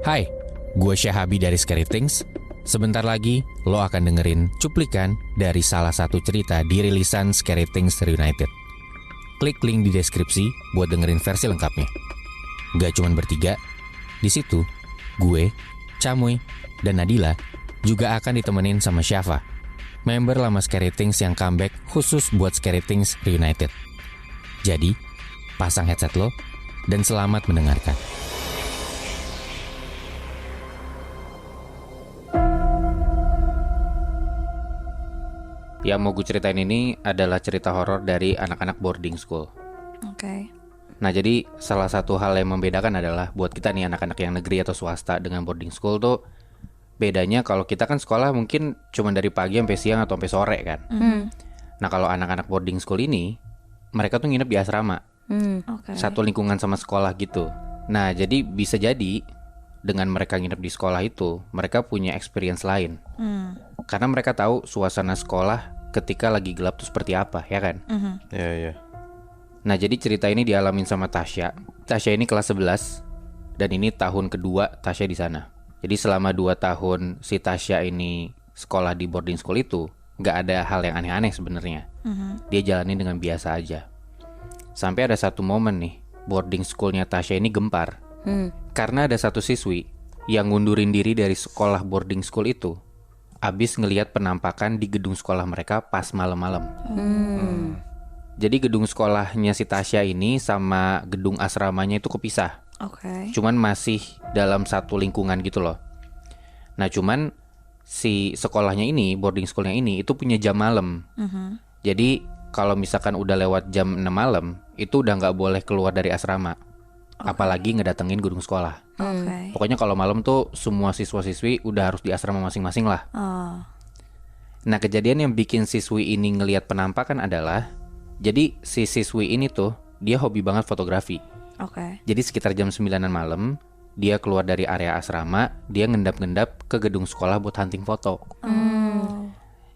Hai, gue Syahabi dari Scary Things. Sebentar lagi lo akan dengerin cuplikan dari salah satu cerita di rilisan Scary Things Reunited. Klik link di deskripsi buat dengerin versi lengkapnya. Gak cuman bertiga, di situ gue, Camuy, dan Nadila juga akan ditemenin sama Syafa, member lama Scary Things yang comeback khusus buat Scary Things Reunited. Jadi, pasang headset lo dan selamat mendengarkan. Yang mau gue ceritain ini adalah cerita horor dari anak-anak boarding school. Oke. Nah, jadi salah satu hal yang membedakan adalah buat kita nih anak-anak yang negeri atau swasta dengan boarding school tuh bedanya kalau kita kan sekolah mungkin cuma dari pagi sampai siang atau sampai sore kan. Nah, kalau anak-anak boarding school ini mereka tuh nginep di asrama. Oke. Satu lingkungan sama sekolah gitu. Nah, jadi bisa jadi dengan mereka nginep di sekolah itu mereka punya experience lain. Karena mereka tahu suasana sekolah ketika lagi gelap tuh seperti apa, ya kan? Iya. Nah, jadi cerita ini dialamin sama Tasya. Tasya ini kelas 11 dan ini tahun kedua Tasya di sana. Jadi selama 2 tahun si Tasya ini sekolah di boarding school itu nggak ada hal yang aneh-aneh sebenarnya. Dia jalanin dengan biasa aja. Sampai ada satu momen nih, boarding schoolnya Tasya ini gempar. Karena ada satu siswi yang ngundurin diri dari sekolah boarding school itu abis ngelihat penampakan di gedung sekolah mereka pas malam-malam. Jadi gedung sekolahnya si Tasya ini sama gedung asramanya itu kepisah. Oke. Cuman masih dalam satu lingkungan gitu loh. Nah, cuman si sekolahnya ini, boarding schoolnya ini itu punya jam malam. Jadi kalau misalkan udah lewat jam 6 malam, itu udah nggak boleh keluar dari asrama. Apalagi ngedatengin gedung sekolah. Oke. Pokoknya kalau malam tuh semua siswa-siswi udah harus di asrama masing-masing lah. Oh. Nah, kejadian yang bikin siswi ini ngelihat penampakan adalah, jadi si siswi ini tuh dia hobi banget fotografi. Oke. Jadi sekitar jam 9 malam dia keluar dari area asrama, dia ngendap-ngendap ke gedung sekolah buat hunting foto.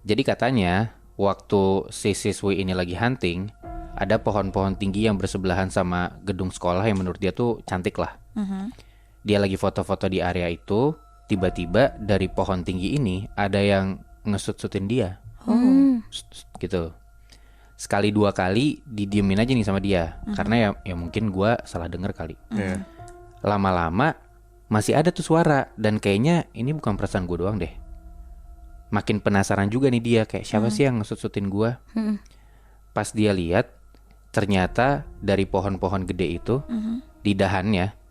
Jadi katanya waktu si siswi ini lagi hunting, ada pohon-pohon tinggi yang bersebelahan sama gedung sekolah yang menurut dia tuh cantik lah. Dia lagi foto-foto di area itu, tiba-tiba dari pohon tinggi ini ada yang ngesut-sutin dia. Gitu. Sekali 2 kali didiemin aja nih sama dia. Karena ya mungkin gua salah denger kali. Iya. Lama-lama masih ada tuh suara. Dan kayaknya ini bukan perasaan gue doang deh. Makin penasaran juga nih dia, kayak siapa sih yang ngesut-sutin gua. Pas dia lihat, ternyata dari pohon-pohon gede itu, di dahannya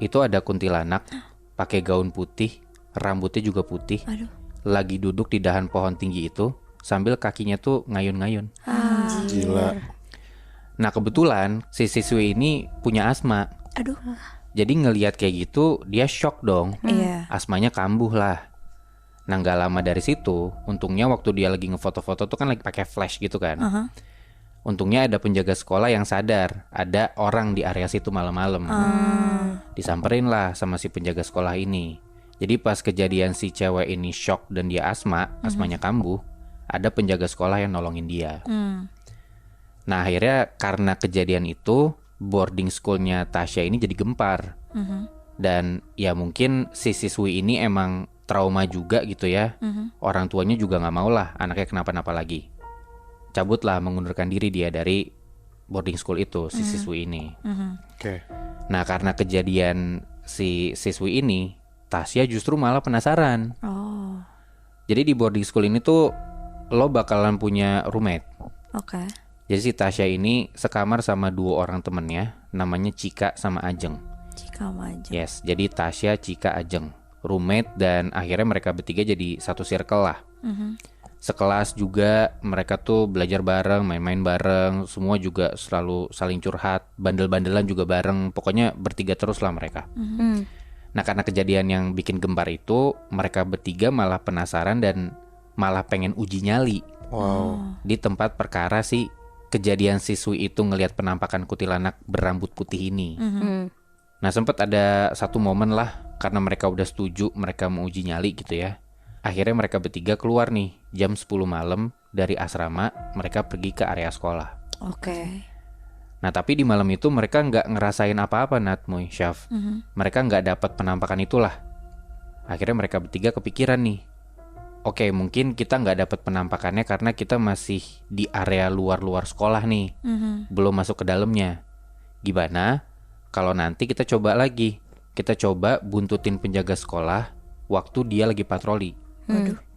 itu ada kuntilanak pakai gaun putih, rambutnya juga putih. Aduh. Lagi duduk di dahan pohon tinggi itu sambil kakinya tuh ngayun-ngayun. Gila. Nah, kebetulan si siswi ini punya asma. Aduh. Jadi ngelihat kayak gitu dia shock dong. Iya. Asmanya kambuh lah. Nah, gak lama dari situ, untungnya waktu dia lagi ngefoto-foto tuh kan lagi pakai flash gitu kan. Untungnya ada penjaga sekolah yang sadar ada orang di area situ malam-malam. Disamperin lah sama si penjaga sekolah ini. Jadi pas kejadian si cewek ini shock dan dia asmanya kambuh, ada penjaga sekolah yang nolongin dia. Nah, akhirnya karena kejadian itu, boarding schoolnya Tasya ini jadi gempar. Dan ya mungkin si siswi ini emang trauma juga gitu ya. Orang tuanya juga gak mau lah anaknya kenapa-napa lagi. Cabutlah, mengundurkan diri dia dari boarding school itu, si siswi ini. Oke. Nah, karena kejadian si siswi ini, Tasya justru malah penasaran. Oh. Jadi di boarding school ini tuh lo bakalan punya roommate. Oke. Jadi si Tasya ini sekamar sama 2 orang temennya, namanya Cika sama Ajeng. Jika maju. Yes, jadi Tasya, Cika, Ajeng, roommate, dan akhirnya mereka bertiga jadi satu circle lah. Sekelas juga, mereka tuh belajar bareng, main-main bareng, semua juga selalu saling curhat, bandel-bandelan juga bareng, pokoknya bertiga terus lah mereka. Nah, karena kejadian yang bikin gempar itu, mereka bertiga malah penasaran dan malah pengen uji nyali. Wow. Di tempat perkara si kejadian siswi itu ngelihat penampakan kuntilanak berambut putih ini. Nah, sempat ada satu momen lah, karena mereka udah setuju mereka mau uji nyali gitu ya. Akhirnya mereka bertiga keluar nih jam 10 malam dari asrama, mereka pergi ke area sekolah. Oke. Nah tapi di malam itu mereka nggak ngerasain apa-apa Nat, Muy, Syaf. Mereka nggak dapat penampakan itulah. Akhirnya mereka bertiga kepikiran nih. Oke, mungkin kita nggak dapat penampakannya karena kita masih di area luar-luar sekolah nih, belum masuk ke dalamnya. Gimana kalau nanti kita coba lagi? Kita coba buntutin penjaga sekolah waktu dia lagi patroli.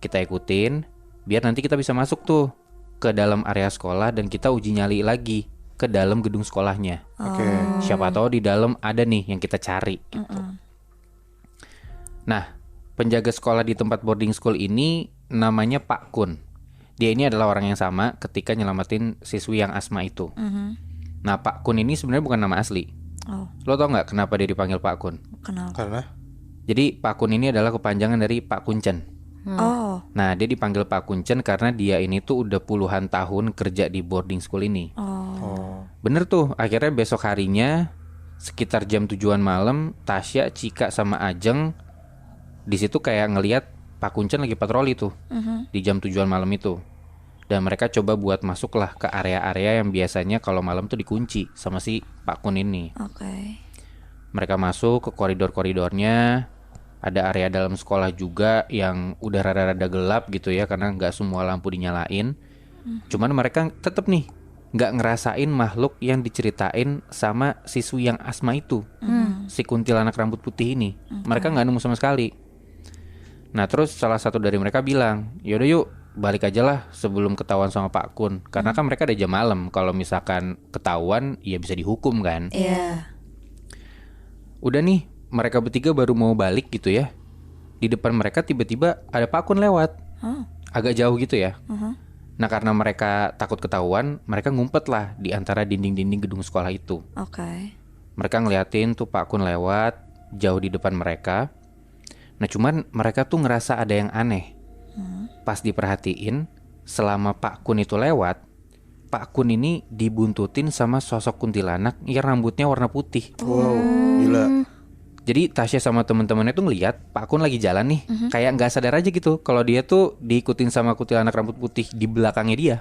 Kita ikutin, biar nanti kita bisa masuk tuh ke dalam area sekolah dan kita uji nyali lagi ke dalam gedung sekolahnya. Oke. Siapa tahu di dalam ada nih yang kita cari gitu. Nah, penjaga sekolah di tempat boarding school ini namanya Pak Kun. Dia ini adalah orang yang sama ketika nyelamatin siswi yang asma itu. Nah, Pak Kun ini sebenarnya bukan nama asli. Oh, Lo tau nggak kenapa dia dipanggil Pak Kun? kenapa? Karena Jadi Pak Kun ini adalah kepanjangan dari Pak Kuncen. Oh, Nah, dia dipanggil Pak Kuncen karena dia ini tuh udah puluhan tahun kerja di boarding school ini. oh, Bener tuh, akhirnya besok harinya sekitar jam 7-an malam, Tasya, Cika sama Ajeng di situ kayak ngelihat Pak Kuncen lagi patroli tuh di jam 7-an malam itu. Dan mereka coba buat masuklah ke area-area yang biasanya kalau malam tuh dikunci sama si Pak Kun ini. oke. Mereka masuk ke koridor-koridornya. Ada area dalam sekolah juga yang udah rada-rada gelap gitu ya, karena nggak semua lampu dinyalain. Cuman mereka tetap nih nggak ngerasain makhluk yang diceritain sama siswi yang asma itu, si kuntilanak rambut putih ini. Mereka nggak nemu sama sekali. Nah terus salah satu dari mereka bilang, yaudah yuk balik aja lah sebelum ketahuan sama Pak Kun. Karena kan mereka ada jam malam, kalau misalkan ketahuan ya bisa dihukum kan. Iya. Udah nih, mereka bertiga baru mau balik gitu ya. Di depan mereka tiba-tiba ada Pak Kun lewat. Agak jauh gitu ya. Nah karena mereka takut ketahuan, mereka ngumpet lah di antara dinding-dinding gedung sekolah itu. Oke. Mereka ngeliatin tuh Pak Kun lewat jauh di depan mereka. Nah cuman mereka tuh ngerasa ada yang aneh. Pas diperhatiin, selama Pak Kun itu lewat, Pak Kun ini dibuntutin sama sosok kuntilanak yang rambutnya warna putih. wow, gila. Jadi Tasya sama temen-temennya tuh ngeliat Pak Kun lagi jalan nih, kayak nggak sadar aja gitu kalau dia tuh diikutin sama kuntilanak rambut putih di belakangnya dia.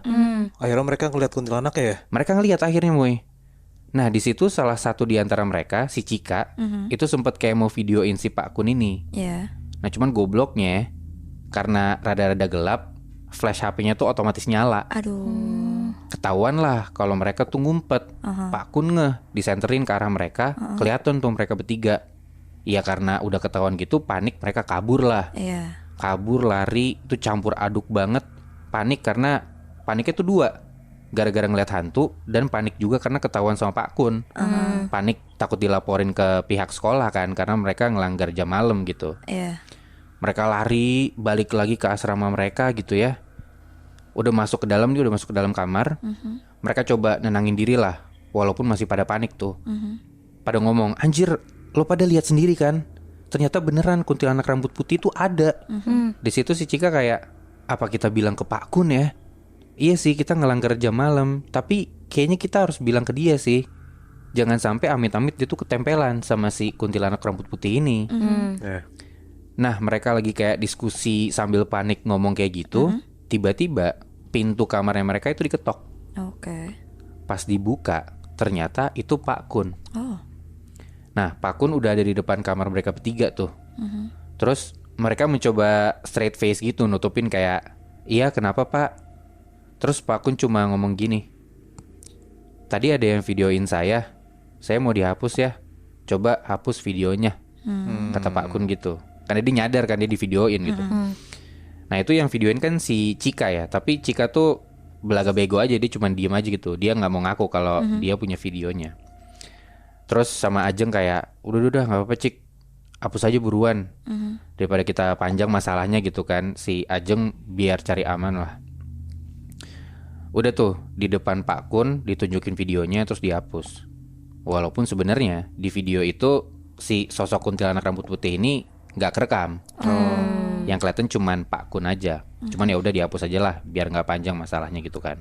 Akhirnya mereka ngeliat kuntilanak ya? Mereka ngeliat akhirnya, Moy. Nah di situ salah satu di antara mereka, si Cika, itu sempet kayak mau videoin si Pak Kun ini. Iya. Nah cuman gobloknya, karena rada-rada gelap, flash HP-nya tuh otomatis nyala. Aduh. Ketahuan lah kalau mereka tuh ngumpet. Pak Kun disenterin ke arah mereka, kelihatan tuh mereka bertiga. Ya karena udah ketahuan gitu, panik mereka kabur lah. Iya. Kabur, lari, itu campur aduk banget. Panik karena paniknya tuh dua, gara-gara ngeliat hantu, dan panik juga karena ketahuan sama Pak Kun. Panik takut dilaporin ke pihak sekolah kan, karena mereka ngelanggar jam malam gitu. Iya. Mereka lari balik lagi ke asrama mereka gitu ya. Udah masuk ke dalam, dia udah masuk ke dalam kamar. Mereka coba nenangin diri lah, walaupun masih pada panik tuh. Pada ngomong, anjir, lo pada lihat sendiri kan? Ternyata beneran kuntilanak rambut putih itu ada. Di situ si Cika kayak, apa kita bilang ke Pak Kun ya? Iya sih, kita ngelanggar jam malam, tapi kayaknya kita harus bilang ke dia sih. Jangan sampai amit-amit dia tuh ketempelan sama si kuntilanak rambut putih ini. Ya. Nah mereka lagi kayak diskusi sambil panik ngomong kayak gitu. Tiba-tiba pintu kamarnya mereka itu diketok. Oke. Pas dibuka ternyata itu Pak Kun. Oh. Nah Pak Kun udah ada di depan kamar mereka bertiga tuh. Terus mereka mencoba straight face gitu, nutupin kayak, iya kenapa Pak? Terus Pak Kun cuma ngomong gini, tadi ada yang videoin saya mau dihapus ya. Coba hapus videonya, kata Pak Kun gitu. Karena dia nyadar kan dia di videoin gitu. Nah itu yang videoin kan si Cika ya. Tapi Cika tuh belaga bego aja, dia cuma diem aja gitu. Dia gak mau ngaku kalau dia punya videonya. Terus sama Ajeng kayak, udah gak apa-apa Cik, hapus aja buruan, daripada kita panjang masalahnya gitu kan. Si Ajeng biar cari aman lah. Udah tuh di depan Pak Kun ditunjukin videonya terus dihapus. Walaupun sebenarnya di video itu si sosok kuntilanak rambut putih ini nggak kerekam. Yang kelihatan cuman Pak Kun aja. Cuman ya udah dihapus aja lah biar nggak panjang masalahnya gitu kan.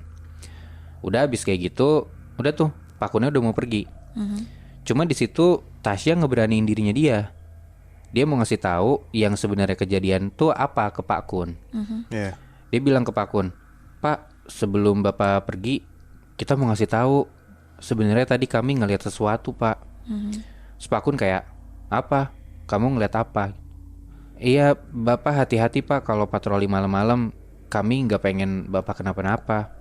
Udah habis kayak gitu, udah tuh Pak Kunnya udah mau pergi. Cuma di situ Tasya ngeberaniin dirinya dia. Dia mau ngasih tahu yang sebenarnya kejadian tuh apa ke Pak Kun. Ya. Dia bilang ke Pak Kun, Pak, sebelum Bapak pergi, kita mau ngasih tahu sebenarnya tadi kami ngelihat sesuatu Pak. Terus Pak Kun kayak, apa? Kamu ngeliat apa? Iya Bapak hati-hati Pak kalau patroli malam-malam. Kami nggak pengen Bapak kenapa-napa.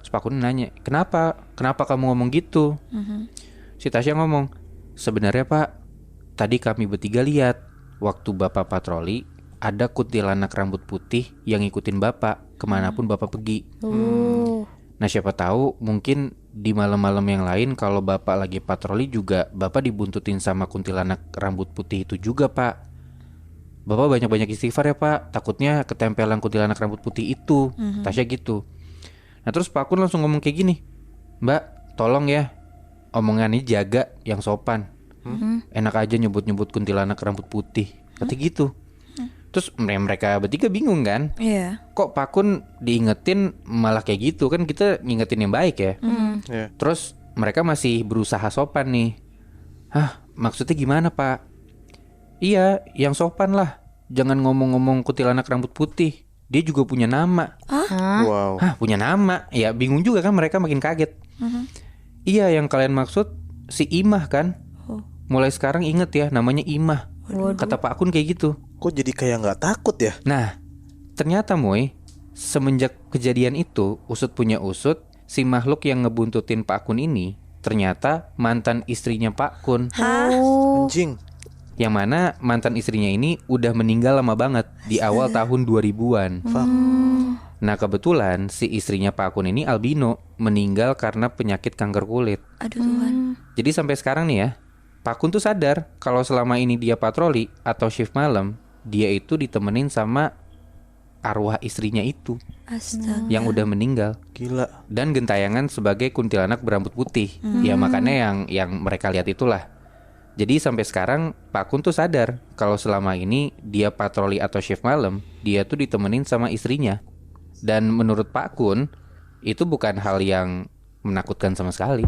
Terus Pak Kun nanya, kenapa? Kenapa kamu ngomong gitu? Si Tasya ngomong, sebenarnya Pak, tadi kami bertiga lihat waktu Bapak patroli ada kuntilanak rambut putih yang ngikutin Bapak kemanapun Bapak pergi. Nah siapa tahu mungkin di malam-malam yang lain kalau Bapak lagi patroli juga Bapak dibuntutin sama kuntilanak rambut putih itu juga Pak. Bapak banyak-banyak istighfar ya Pak, takutnya ketempelan kuntilanak rambut putih itu. Tasya gitu. Nah terus Pak Kun langsung ngomong kayak gini, Mbak tolong ya omongannya jaga yang sopan. Enak aja nyebut-nyebut kuntilanak rambut putih. Kata gitu. Terus mereka bertiga bingung kan, Iya. kok Pak Kun diingetin malah kayak gitu. Kan kita ngingetin yang baik ya. Iya. Terus mereka masih berusaha sopan nih. Hah maksudnya gimana Pak? Iya yang sopan lah. Jangan ngomong-ngomong kuntilanak rambut putih. Dia juga punya nama. Wow. Hah punya nama? Ya bingung juga kan, mereka makin kaget. Iya yang kalian maksud si Imah kan? Mulai sekarang inget ya namanya Imah. Kata Pak Kun kayak gitu. Kok jadi kayak nggak takut ya? Nah ternyata Moy, semenjak kejadian itu usut punya usut, si makhluk yang ngebuntutin Pak Kun ini ternyata mantan istrinya Pak Kun. Anjing. Yang mana mantan istrinya ini udah meninggal lama banget di awal tahun 2000-an. Fuck. Nah kebetulan si istrinya Pak Kun ini albino, meninggal karena penyakit kanker kulit. Aduh Tuhan. Jadi sampai sekarang nih ya, Pak Kun tuh sadar kalau selama ini dia patroli atau shift malam, dia itu ditemenin sama arwah istrinya itu Astaga. yang udah meninggal. Gila. Dan gentayangan sebagai kuntilanak berambut putih. Ya makanya yang mereka lihat itulah. Jadi sampai sekarang Pak Kun tuh sadar kalau selama ini dia patroli atau shift malam, dia tuh ditemenin sama istrinya. Dan menurut Pak Kun, itu bukan hal yang menakutkan sama sekali.